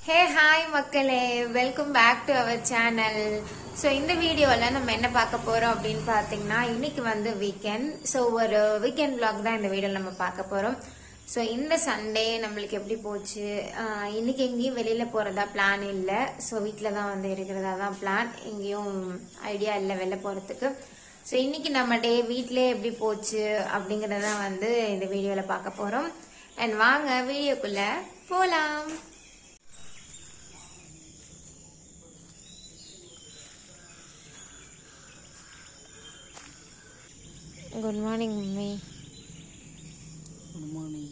ஹே hi மக்களே, welcome back to our channel. So இந்த வீடியோவில் நம்ம என்ன பார்க்க போகிறோம் அப்படின்னு பார்த்தீங்கன்னா, இன்னைக்கு வந்து வீக்கெண்ட். ஸோ ஒரு வீக்கெண்ட் vlog தான் இந்த வீடியோவில் நம்ம பார்க்க போகிறோம். ஸோ இந்த சண்டே நம்மளுக்கு எப்படி போச்சு, இன்னைக்கு எங்கேயும் வெளியில் போகிறதா பிளான் இல்லை. ஸோ வீட்டில் தான் வந்து இருக்கிறதா தான் பிளான், எங்கேயும் ஐடியா இல்லை வெளில போகிறதுக்கு. ஸோ இன்னைக்கு நம்ம டே வீட்டிலே எப்படி போச்சு அப்படிங்கிறத வந்து இந்த வீடியோவில் பார்க்க போகிறோம். அண்ட் வாங்க வீடியோக்குள்ளே போகலாம். Good morning, Mummy. Good morning.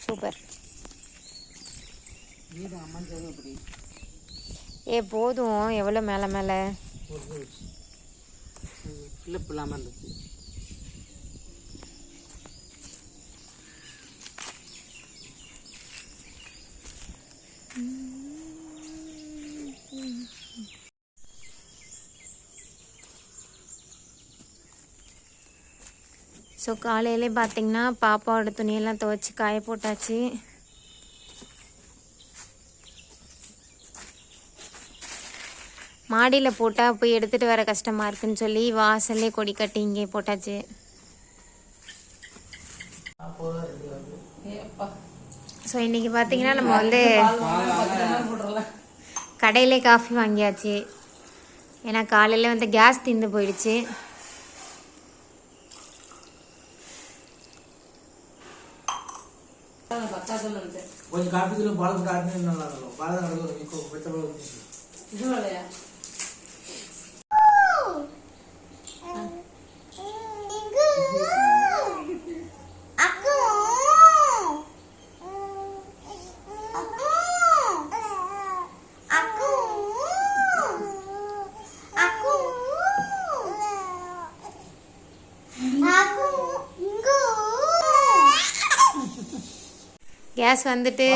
Super. ஏ போதும், எவ்வளோ மேலே மேலே கிளிப் இல்லாமல் இருந்துச்சு. ஸோ காலையிலே பார்த்தீங்கன்னா பாப்பாவோட துணியெல்லாம் துவைச்சி காய போட்டாச்சு. மாடியில் போட்டால் போய் எடுத்துகிட்டு வர கஷ்டமாக இருக்குன்னு சொல்லி வாசல்லே கொடி கட்டி இங்கே போட்டாச்சு. ஸோ இன்றைக்கி பார்த்தீங்கன்னா நம்ம வந்து கடையிலே காஃபி வாங்கியாச்சு. ஏன்னா காலையில் வந்து கேஸ் தீர்ந்து போயிடுச்சு. கொஞ்சம் காப்பி தூள் பால் போட்டு ஆட்டினா நல்லா இருக்கும். பால் நடக்கும் இது இல்லையா? கேஸ் வந்துட்டு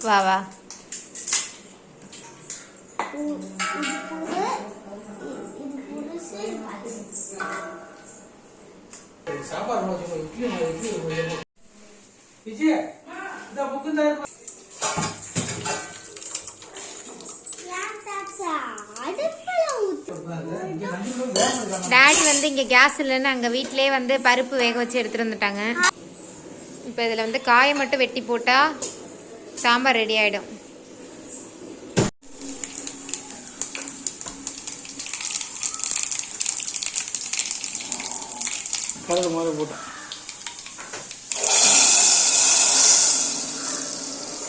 வா வா. டாடி வந்து இங்கே கேஸ் இல்லைன்னு அங்கே வீட்டிலே வந்து பருப்பு வேக வச்சு எடுத்துகிட்டு வந்துட்டாங்க. இப்போ இதில் வந்து காயை மட்டும் வெட்டி போட்டால் சாம்பார் ரெடி ஆகிடும்.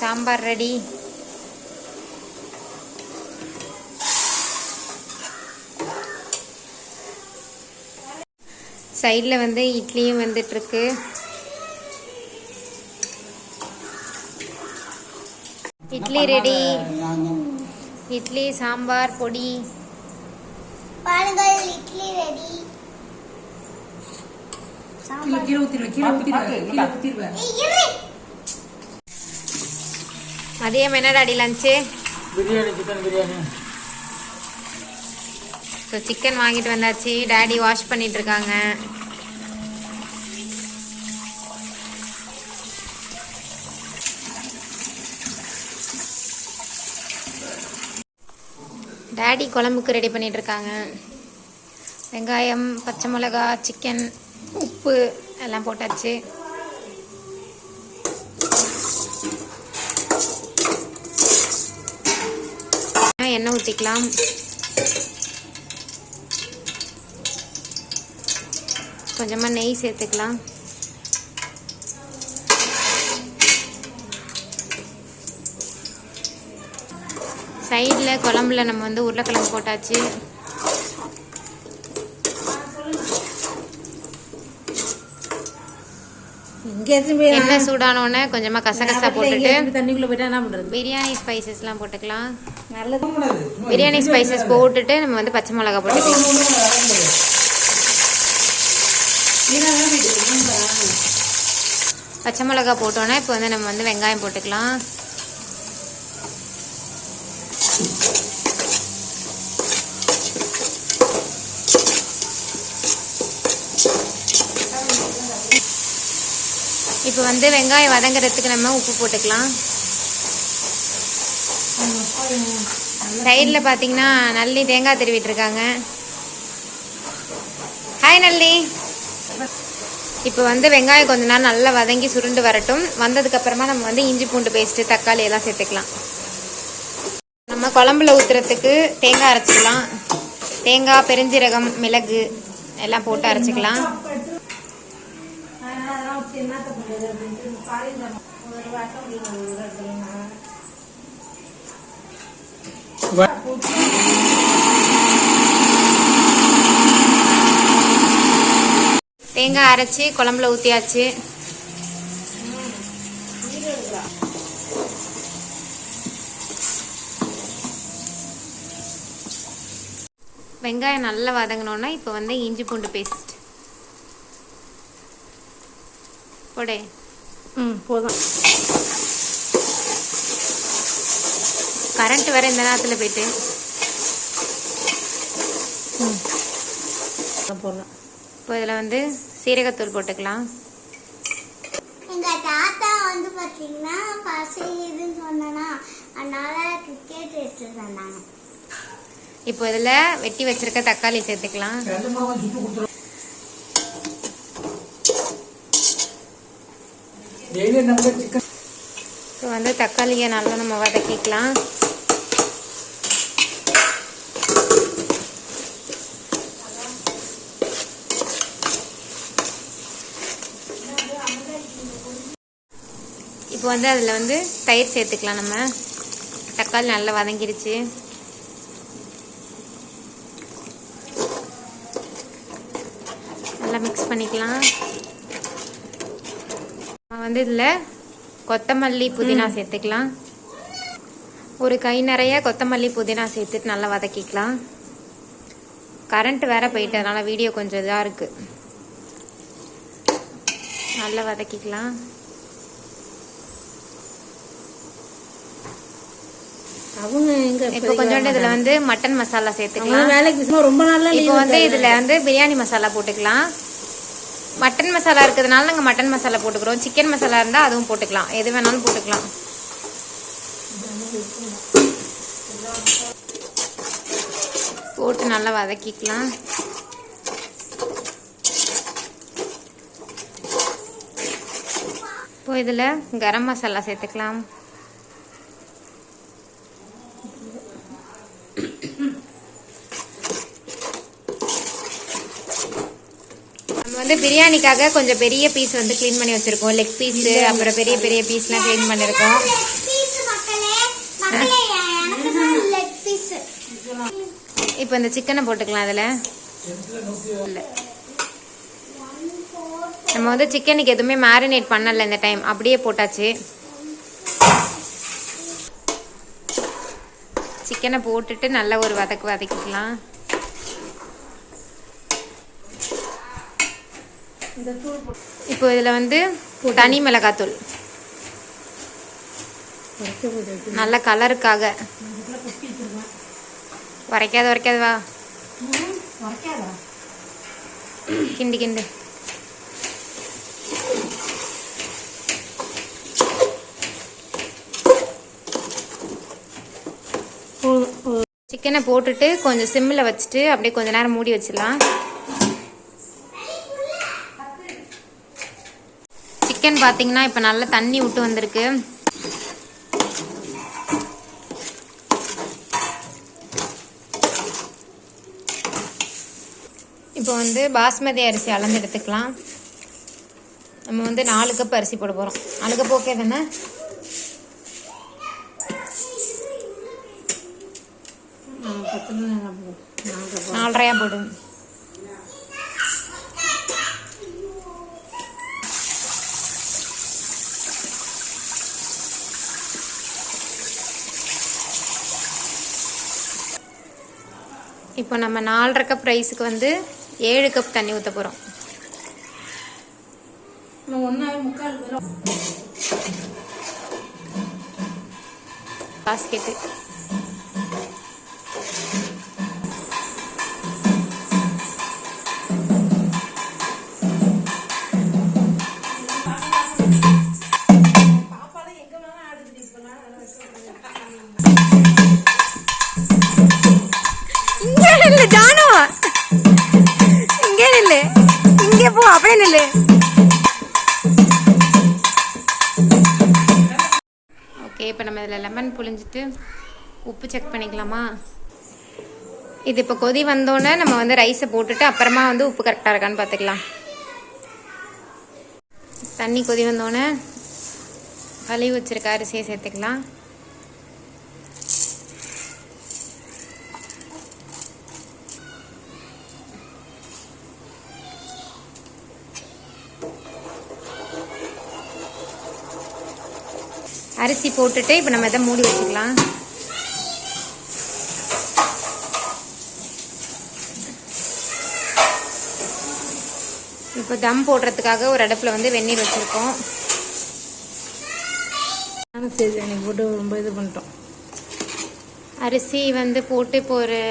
சாம்பார் ரெடி. சைடில் வந்து இட்லியும் வந்துட்டுருக்கு. இட்லி ரெடி. இட்லி சாம்பார் பொடி பாருங்கள், இட்லி ரெடி. மதியம் என்ன daddy lunch? Biryani, chicken biryani. So chicken வாங்கிட்டு வந்தாச்சு. டாடி வாஷ் பண்ணிட்டு இருக்காங்க. டாடி குழம்புக்கு ரெடி பண்ணிட்டு இருக்காங்க. வெங்காயம், பச்சை மிளகா, சிக்கன், உப்பு எல்லாம் போட்டாச்சு. எண்ணெய் ஊற்றிக்கலாம். கொஞ்சமாக நெய் சேர்த்துக்கலாம். சைடில் குழம்புல நம்ம வந்து உருளைக்கிழங்கு போட்டாச்சு. எங்கேயாச்சும் போய் எண்ணெய் சூடானோடனே கொஞ்சமா கசகசா போட்டுட்டு எங்கேயாச்சும் தண்ணிக்குள்ள போயிட்டா என்ன பண்றது? பிரியாணி ஸ்பைசஸ்லாம் போட்டுக்கலாம். நல்லது. பிரியாணி ஸ்பைசஸ் போட்டுட்டு நம்ம வந்து பச்சை மிளகா போட்டுக்கலாம். பச்சை மிளகா போட்டோன்னா இப்போ வந்து நம்ம வந்து வெங்காயம் போட்டுக்கலாம். இப்போ வந்து வெங்காயம் வதங்குறதுக்கு நம்ம உப்பு போட்டுக்கலாம். சைடில் பார்த்தீங்கன்னா நல்லி தேங்காய் திருவிட்டு இருக்காங்க. ஹாய் நல்லி. இப்போ வந்து வெங்காயம் கொஞ்ச நேரம் நல்லா வதங்கி சுருண்டு வரட்டும். வந்ததுக்கப்புறமா நம்ம வந்து இஞ்சி பூண்டு பேஸ்ட்டு தக்காளி எல்லாம் சேர்த்துக்கலாம். நம்ம குழம்புல ஊற்றுறதுக்கு தேங்காய் அரைச்சிக்கலாம். தேங்காய், பெருஞ்சீரகம், மிளகு எல்லாம் போட்டு அரைச்சிக்கலாம். தேங்காய் அரைச்சி குழம்புல ஊற்றியாச்சு. வெங்காயம் நல்லா வதங்கினோன்னா இப்போ வந்து இஞ்சி பூண்டு பேஸ்ட் போடே. போதும். கரண்ட் வேற இந்த நேரத்தில் போயிட்டு போடலாம். இப்போ இதில் வந்து சீரகத்தூள் போட்டுக்கலாம். எங்க தாத்தா வந்து பாத்தீங்கன்னா பசிக்குதுன்னு சொன்னா அதனால கிரிக்கெட் எடுத்து தந்தாங்க. இப்போ இதில் வெட்டி வச்சிருக்க தக்காளி சேர்த்துக்கலாம். இப்போ வந்து தக்காளியை நல்லா நம்ம வதக்கிக்கலாம். இப்போ வந்து அதில் வந்து தயிர் சேர்த்துக்கலாம். நம்ம தக்காளி நல்லா வதங்கிருச்சு. நல்லா மிக்ஸ் பண்ணிக்கலாம். நம்ம வந்து இதில் கொத்தமல்லி புதினா சேர்த்துக்கலாம். ஒரு கை நிறைய கொத்தமல்லி புதினா சேர்த்துட்டு நல்லா வதக்கிக்கலாம். கரண்ட் வேற போயிட்டதுனால வீடியோ கொஞ்சம் இதாக இருக்கு. நல்லா வதக்கிக்கலாம். அவங்க எங்க இப்போ கொஞ்சோண்டு இதுல வந்து மட்டன் மசாலா சேர்த்துக்கலாம். வேலைக்கு ரொம்ப நல்லா. இப்போ வந்து இதுல வந்து பிரியாணி மசாலா போட்டுக்கலாம். மட்டன் மசாலா இருக்கிறதுனால நாங்கள் மட்டன் மசாலா போட்டுக்கிறோம். சிக்கன் மசாலா இருந்தால் அதுவும் போட்டுக்கலாம். எது வேணாலும் போட்டுக்கலாம். போட்டு நல்லா வதக்கிக்கலாம். இப்போ இதில் கரம் மசாலா சேர்த்துக்கலாம். நம்ம வந்து பிரியாணிக்காக கொஞ்சம் பெரிய பீஸ் வந்து க்ளீன் பண்ணி வச்சுருக்கோம். லெக் பீஸு, அப்புறம் பெரிய பெரிய பீஸ்லாம் க்ளீன் பண்ணியிருக்கோம். இப்போ இந்த சிக்கனை போட்டுக்கலாம். அதில் இல்லை, நம்ம வந்து சிக்கனுக்கு எதுவுமே மேரினேட் பண்ணலை இந்த டைம், அப்படியே போட்டாச்சு. சிக்கனை போட்டுட்டு நல்லா ஒரு வதக்கிக்கலாம். இப்போ இதில் வந்து தனி மிளகாத்தூள் நல்ல கலருக்காக. உரைக்காது வா, கிண்டு கிண்டு. சிக்கனை போட்டுட்டு கொஞ்சம் சிம்மில் வச்சுட்டு அப்படியே கொஞ்ச நேரம் மூடி வச்சிடலாம். சிக்கன் பார்த்தீங்கன்னா இப்போ நல்லா தண்ணி விட்டு வந்திருக்கு. இப்போ வந்து பாஸ்மதி அரிசி அளந்து எடுத்துக்கலாம். நம்ம வந்து 4 கப் அரிசி போட போகிறோம். 4 கப் ஓகே தானே? நாலரையா போடும். இப்போ நம்ம 4.5 கப் ரைஸுக்கு வந்து 7 கப் தண்ணி ஊற்ற போகிறோம். இன்னும் 1.25 வரும். பாஸ்கெட்டு ஜானு இங்கே நில்லு, இங்கே போ, அப்படியே நில்லு. ஓகே, இப்போ நம்ம இதில் லெமன் புழிஞ்சிட்டு உப்பு செக் பண்ணிக்கலாமா? இது இப்போ கொதி வந்தோடனே நம்ம வந்து ரைஸை போட்டுட்டு அப்புறமா வந்து உப்பு கரெக்டாக இருக்கான்னு பார்த்துக்கலாம். தண்ணி கொதி வந்தோடனே கழுவி வச்சிருக்க அரிசியை சேர்த்துக்கலாம். அரிசி போட்டுட்டு இப்போ நம்ம இதை மூடி வச்சுக்கலாம். இப்போ தம் போடுறதுக்காக ஒரு அடுப்பில் வந்து வெந்நீர் வச்சுருக்கோம். சரி, எனக்கு போட்டு ரொம்ப இது பண்ணிட்டோம். அரிசி வந்து போட்டு இப்போ ஒரு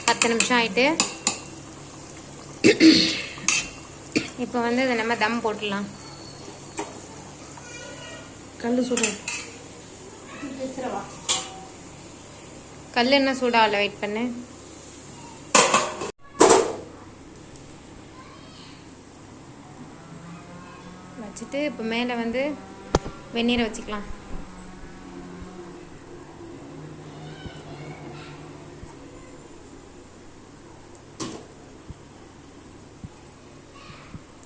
10 நிமிஷம் ஆயிட்டு இப்போ வந்து இதை நம்ம தம் போட்டுடலாம். கல் சுடும். கல் என்ன சூடாகல, வெயிட் பண்ணு. வச்சுட்டு இப்போ மேலே வந்து வெந்நீரை வச்சுக்கலாம்.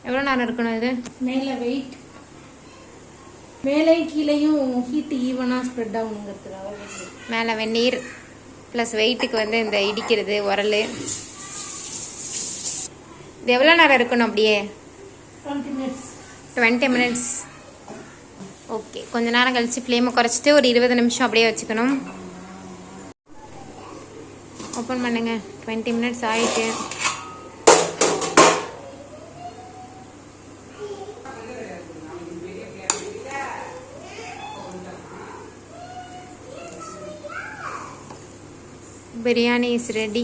எவ்வளோ நேரம் இருக்கணும் இது? மேலே வெயிட், மேலே கீழேயும் ஹீட் ஈவனாக ஸ்ப்ரெட் ஆகணுங்கிறதுக்காக. மேலே வெந்நீர் ப்ளஸ் வெயிட்டுக்கு வந்து இந்த இடிக்கிறது உரல். இது எவ்வளோ நேரம் இருக்கணும் அப்படியே? 20 minutes. 20 minutes. ஓகே, கொஞ்ச நேரம் கழித்து ஃப்ளேமை குறைச்சிட்டு ஒரு 20 நிமிஷம் அப்படியே வச்சுக்கணும். ஓப்பன் பண்ணுங்க. 20 minutes ஆயிட்டு. Biryani is ready.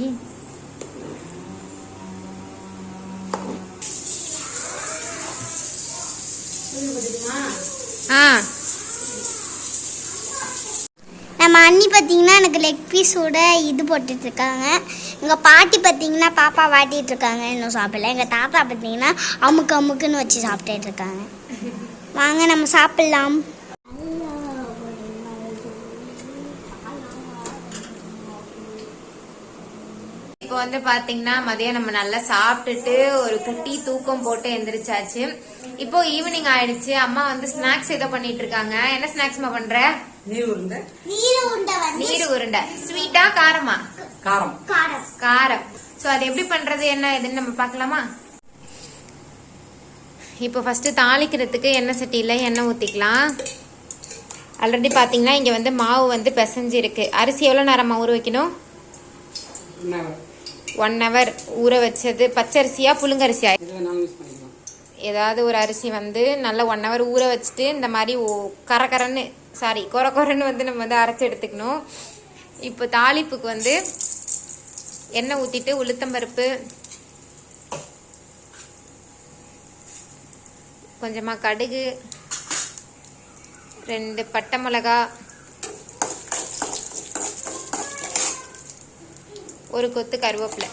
நம்ம அண்ணி பார்த்தீங்கன்னா எனக்கு லெக் பீஸோட இது போட்டுட்டு இருக்காங்க. எங்கள் பாட்டி பார்த்தீங்கன்னா பாப்பா வாட்டிட்டு இருக்காங்க, இன்னும் சாப்பிடல. எங்கள் தாத்தா பார்த்தீங்கன்னா அமுக்கு அமுக்குன்னு வச்சு சாப்பிட்டுட்டு இருக்காங்க. வாங்க நம்ம சாப்பிடலாம். இப்போ வந்து பாத்தீங்கன்னா மதியம் நம்ம நல்லா சாப்பிட்டுட்டு ஒரு குட்டி தூக்கம் போட்டு எந்திரிச்சாச்சு. இப்போ ஈவினிங் ஆயிடுச்சு. அம்மா வந்து ஸ்நாக்ஸ் ஏதோ பண்ணிட்டு இருக்காங்க. என்ன ஸ்நாக்ஸ்மா பண்ற? நீர் உருண்டை. நீர் உருண்டை. ஸ்வீட்டா காரமா? காரம். காரம். சோ அது எப்படி பண்றது என்ன இதுன்னு நம்ம பார்க்கலாமா? இப்போ ஃபர்ஸ்ட் தாளிக்கிறதுக்கு எண்ணெய் சட்டியில எண்ணெய் ஊத்திக்கலாம். ஆல்ரெடி பாத்தீங்கன்னா இங்க வந்து மாவு வந்து பிசைஞ்சு இருக்கு. அரிசி எவ்வளவு நேரமா ஊற வைக்கணும்? 1 hour ஊற வச்சது. பச்சரிசியா புழுங்கரிசியா? ஏதாவது ஒரு அரிசி வந்து நல்லா 1 hour ஊற வச்சுட்டு இந்த மாதிரி கொரன்னு வந்து நம்ம வந்து அரைச்சி எடுத்துக்கணும். இப்போ தாளிப்புக்கு வந்து எண்ணெய் ஊற்றிட்டு உளுத்தம்பருப்பு, கொஞ்சமாக கடுகு, 2 பட்டை மிளகா, ஒரு கொத்து கருவேப்பிலை.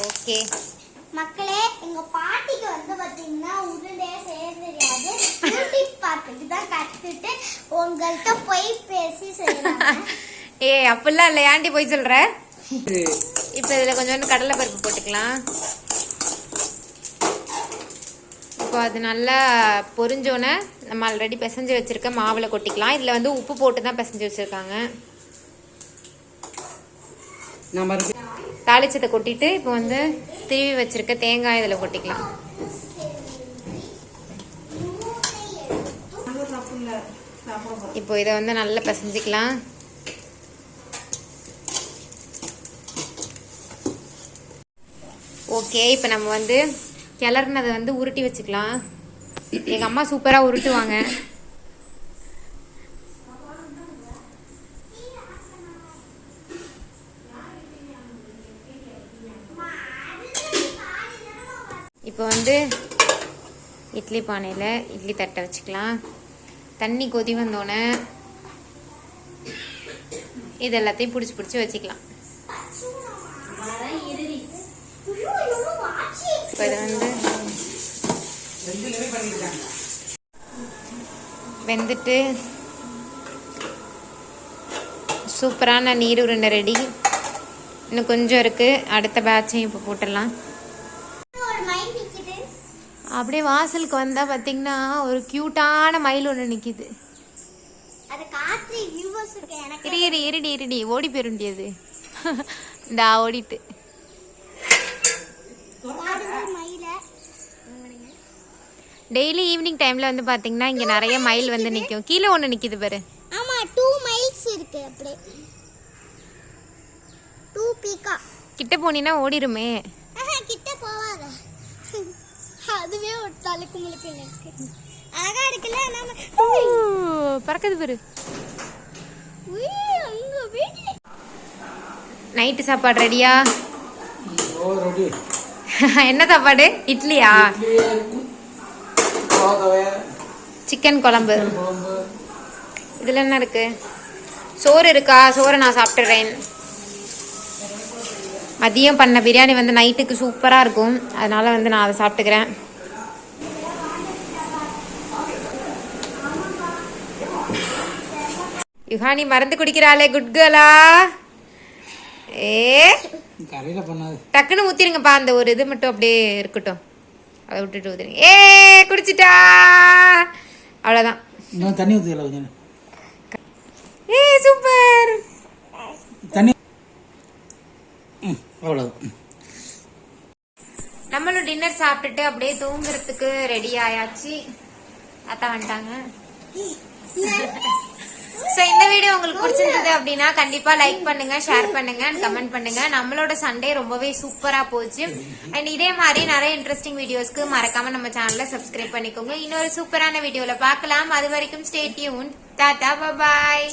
ஓகே மக்களே, எங்க பாட்டிக்கு வந்து பாத்தீங்கன்னா உருண்டையே செய்ய தெரியாது. யூடியூப் பார்த்துட்டு தான் கத்துட்டு உங்கள்கிட்ட போய் பேசி செய்யறாங்க. அப்படிலாம் இல்லை, ஏன்டி போய் சொல்ற? இப்போ இதில் கொஞ்சோண்டு கடலை பருப்பு போட்டுக்கலாம். இப்போ அது நல்லா பொரிஞ்சோன்னே நம்ம ஆல்ரெடி பிசைஞ்சு வச்சிருக்க மாவில் கொட்டிக்கலாம். இதில் வந்து உப்பு போட்டு தான் பிசைஞ்சு வச்சிருக்காங்க. தாளிச்சத்தை கொட்டிட்டு இப்போ வந்து திருவி வச்சிருக்க தேங்காய் இதில் கொட்டிக்கலாம். சாப்பிட இப்போ இதை வந்து நல்லா பிசைஞ்சிக்கலாம். ஓகே, இப்போ நம்ம வந்து கிளறினதை வந்து உருட்டி வச்சுக்கலாம். எங்கள் அம்மா சூப்பராக உருட்டுவாங்க. இப்போ வந்து இட்லி பானையில் இட்லி தட்டை வச்சுக்கலாம். தண்ணி கொதி வந்தோடனே இது எல்லாத்தையும் பிடிச்சி வச்சுக்கலாம். இப்போ இது வந்து வெந்துட்டு சூப்பரான நீர் உருண்டை ரெடி. இன்னும் கொஞ்சம் இருக்குது. அடுத்த பேட்சையும் இப்போ போட்டுடலாம். அப்படியே வாசலுக்கு வந்தால் பார்த்தீங்கன்னா ஒரு க்யூட்டான மயில் ஒன்று நிற்கிது. இருடி ஓடி போயிருண்டியது. இந்த ஓடிட்டு டெய்லி ஈவினிங் டைம்ல வந்து பாத்தீங்கன்னா இங்க நிறைய மயில் வந்து நிக்கும். கீழே ஒண்ணு நிக்குது பாரு. ஆமா 2 மைல்ஸ் இருக்கு. அப்படியே 2 பீக்கா கிட்ட போனீனா ஓடிருமே. கிட்ட போவாத. அதுவே ஒரு தலைக்கு முழுக்க இருக்கு. அழகா இருக்குல. நாம பறக்குது பாரு. அங்க வீட்ல நைட்டு சாப்பாடு ரெடியா? ஓ ரெடி. என்ன சாப்பாடு? இட்லியா? சிக்கன் குழம்பு. இதுல என்ன இருக்கு? சோறு இருக்கா? சோறு நான் சாப்பிட்டுறேன். மதியம் பண்ண பிரியாணி வந்து நைட்டுக்கு சூப்பரா இருக்கும். அதனால வந்து நான் அதை சாப்பிட்டுக்கிறேன். யுகானி மருந்து குடிக்கிறாளே, குட் கேர்ளா. கரையில பண்ணாது. டக்குன்னு ஊத்திருங்கப்பா. அந்த ஒரு இது மட்டும் அப்படியே இருக்கட்டும். அதை விட்டுட்டு ஊத்துறீங்க. குடிச்சிட்டா. அவ்வளோதான். இன்னும் தண்ணி ஊற்றிக்கல கொஞ்சம். சூப்பர் தண்ணி. அவ்வளோதான். நம்மளும் டின்னர் சாப்பிட்டுட்டு அப்படியே தூங்குறதுக்கு ரெடி ஆயாச்சு. அத்தா வந்துட்டாங்க. ஸோ இந்த வீடியோ உங்களுக்கு பிடிச்சிருந்தது அப்படின்னா கண்டிப்பா லைக் பண்ணுங்க, ஷேர் பண்ணுங்க அண்ட் கமெண்ட் பண்ணுங்க. நம்மளோட சண்டே ரொம்பவே சூப்பரா போச்சு. அண்ட் இதே மாதிரி நிறைய இன்ட்ரெஸ்டிங் வீடியோஸ்க்கு மறக்காம நம்ம சேனலை சப்ஸ்கிரைப் பண்ணிக்கோங்க. இன்னொரு சூப்பரான வீடியோல பார்க்கலாம். அது வரைக்கும் stay tune. Tata, bye bye.